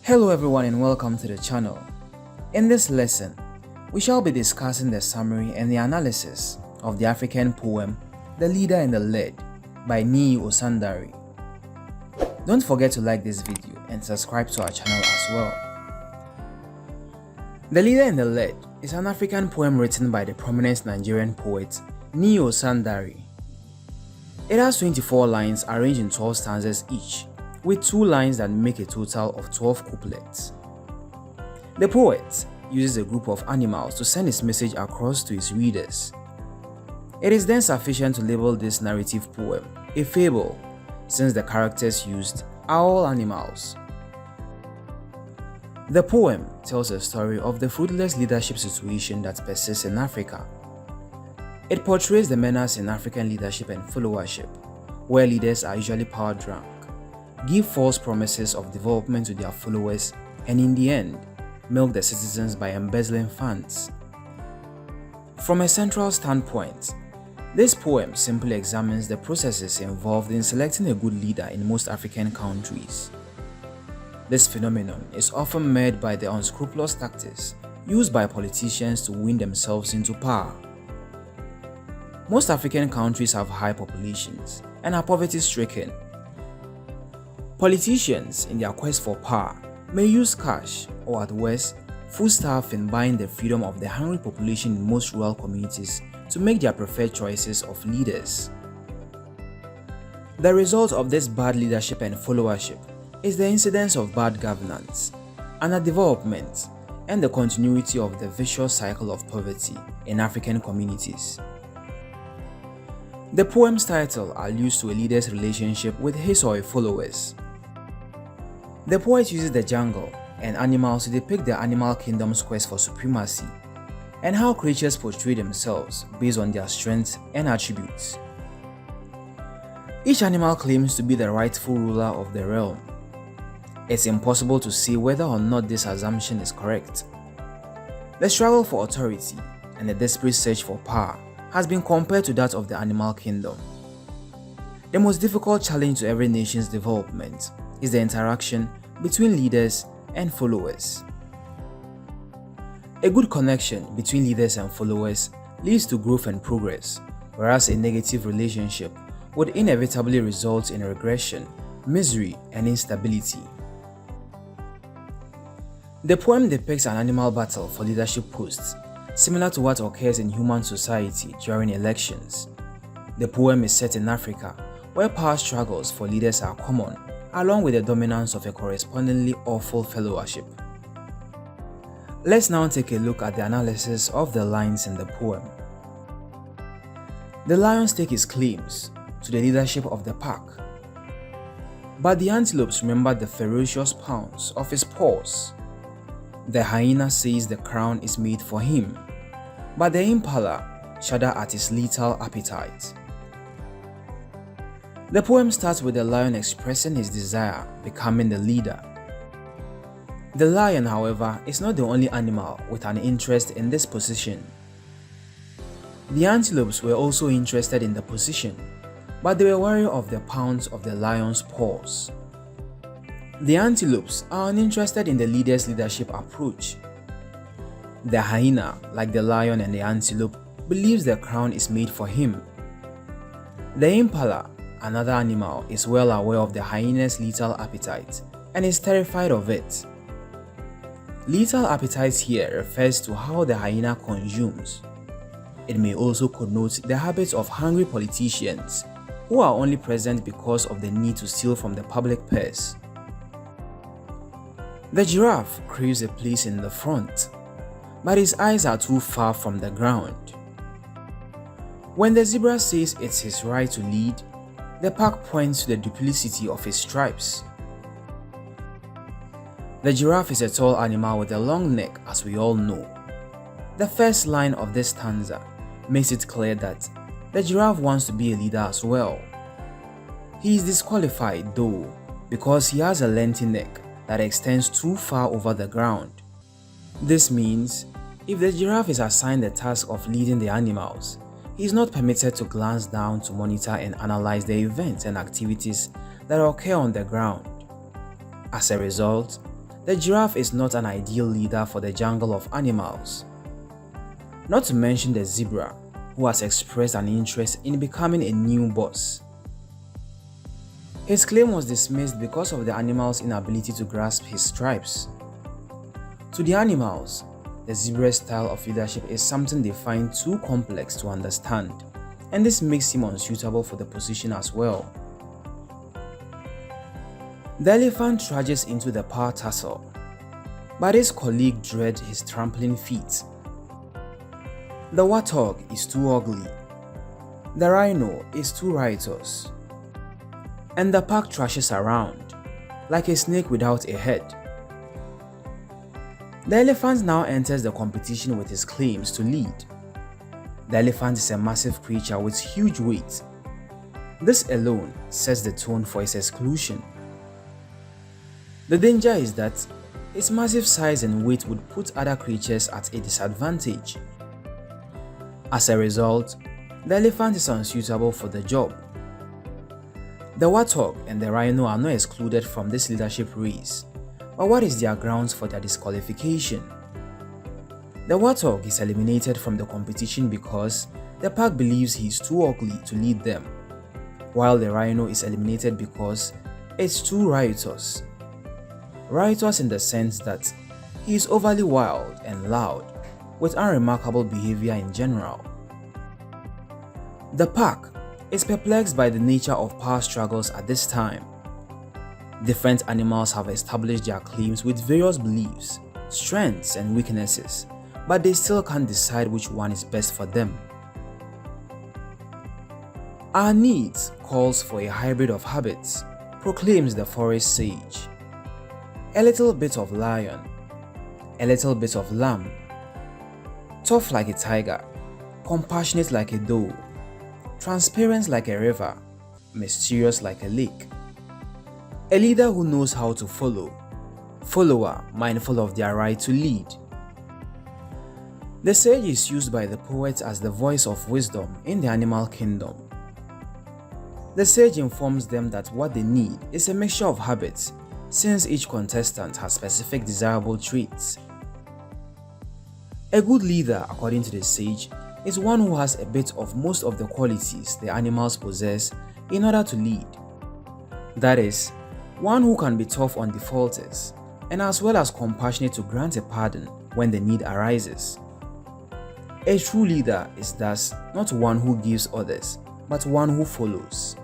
Hello everyone and welcome to the channel. In this lesson, we shall be discussing the summary and the analysis of the African poem The Leader and the Led by Niyi Osundare. Don't forget to like this video and subscribe to our channel as well. The Leader and the Led is an African poem written by the prominent Nigerian poet Niyi Osundare. It has 24 lines arranged in 12 stanzas each, with 2 lines that make a total of 12 couplets. The poet uses a group of animals to send his message across to his readers. It is then sufficient to label this narrative poem a fable, since the characters used are all animals. The poem tells a story of the fruitless leadership situation that persists in Africa. It portrays the menace in African leadership and followership, where leaders are usually power-drunk, give false promises of development to their followers, and in the end, milk the citizens by embezzling funds. From a central standpoint, this poem simply examines the processes involved in selecting a good leader in most African countries. This phenomenon is often made by the unscrupulous tactics used by politicians to win themselves into power. Most African countries have high populations and are poverty-stricken. Politicians, in their quest for power, may use cash or, at worst, foodstuff in buying the freedom of the hungry population in most rural communities to make their preferred choices of leaders. The result of this bad leadership and followership is the incidence of bad governance, underdevelopment, and the continuity of the vicious cycle of poverty in African communities. The poem's title alludes to a leader's relationship with his or her followers. The poet uses the jungle and animals to depict the animal kingdom's quest for supremacy and how creatures portray themselves based on their strengths and attributes. Each animal claims to be the rightful ruler of the realm. It's impossible to say whether or not this assumption is correct. The struggle for authority and the desperate search for power has been compared to that of the animal kingdom. The most difficult challenge to every nation's development is the interaction between leaders and followers. A good connection between leaders and followers leads to growth and progress, whereas a negative relationship would inevitably result in regression, misery, and instability. The poem depicts an animal battle for leadership posts, similar to what occurs in human society during elections. The poem is set in Africa, where power struggles for leaders are common, along with the dominance of a correspondingly awful followership. Let's now take a look at the analysis of the lines in the poem. The lion stakes his claims to the leadership of the pack, but the antelopes remember the ferocious pounce of his paws. The hyena says the crown is made for him, but the impala shudder at his lethal appetite. The poem starts with the lion expressing his desire, becoming the leader. The lion, however, is not the only animal with an interest in this position. The antelopes were also interested in the position, but they were wary of the pounce of the lion's paws. The antelopes are uninterested in the leader's leadership approach. The hyena, like the lion and the antelope, believes the crown is made for him. The impala, another animal, is well aware of the hyena's lethal appetite and is terrified of it. Lethal appetite here refers to how the hyena consumes. It may also connote the habits of hungry politicians who are only present because of the need to steal from the public purse. The giraffe craves a place in the front, but his eyes are too far from the ground. When the zebra says it's his right to lead, the pack points to the duplicity of his stripes. The giraffe is a tall animal with a long neck, as we all know. The first line of this stanza makes it clear that the giraffe wants to be a leader as well. He is disqualified though, because he has a lengthy neck that extends too far over the ground. This means, if the giraffe is assigned the task of leading the animals, he is not permitted to glance down to monitor and analyze the events and activities that occur on the ground. As a result, the giraffe is not an ideal leader for the jungle of animals. Not to mention the zebra, who has expressed an interest in becoming a new boss. His claim was dismissed because of the animal's inability to grasp his stripes. To the animals, the zebra's style of leadership is something they find too complex to understand, and this makes him unsuitable for the position as well. The elephant trudges into the power tussle, but his colleague dreads his trampling feet. The warthog is too ugly, the rhino is too riotous, and the pack thrashes around like a snake without a head. The elephant now enters the competition with his claims to lead. The elephant is a massive creature with huge weight. This alone sets the tone for its exclusion. The danger is that its massive size and weight would put other creatures at a disadvantage. As a result, the elephant is unsuitable for the job. The warthog and the rhino are not excluded from this leadership race, but what is their grounds for their disqualification? The warthog is eliminated from the competition because the pack believes he is too ugly to lead them, while the rhino is eliminated because it's too riotous. Riotous in the sense that he is overly wild and loud, with unremarkable behavior in general. The pack is perplexed by the nature of power struggles at this time. Different animals have established their claims with various beliefs, strengths, and weaknesses, but they still can't decide which one is best for them. Our needs calls for a hybrid of habits, proclaims the forest sage. A little bit of lion, a little bit of lamb, tough like a tiger, compassionate like a doe, transparent like a river, mysterious like a lake. A leader who knows how to follow, follower mindful of their right to lead. The sage is used by the poets as the voice of wisdom in the animal kingdom. The sage informs them that what they need is a mixture of habits, since each contestant has specific desirable traits. A good leader, according to the sage, is one who has a bit of most of the qualities the animals possess in order to lead. That is, one who can be tough on defaulters, and as well as compassionate to grant a pardon when the need arises. A true leader is thus not one who gives orders, but one who follows.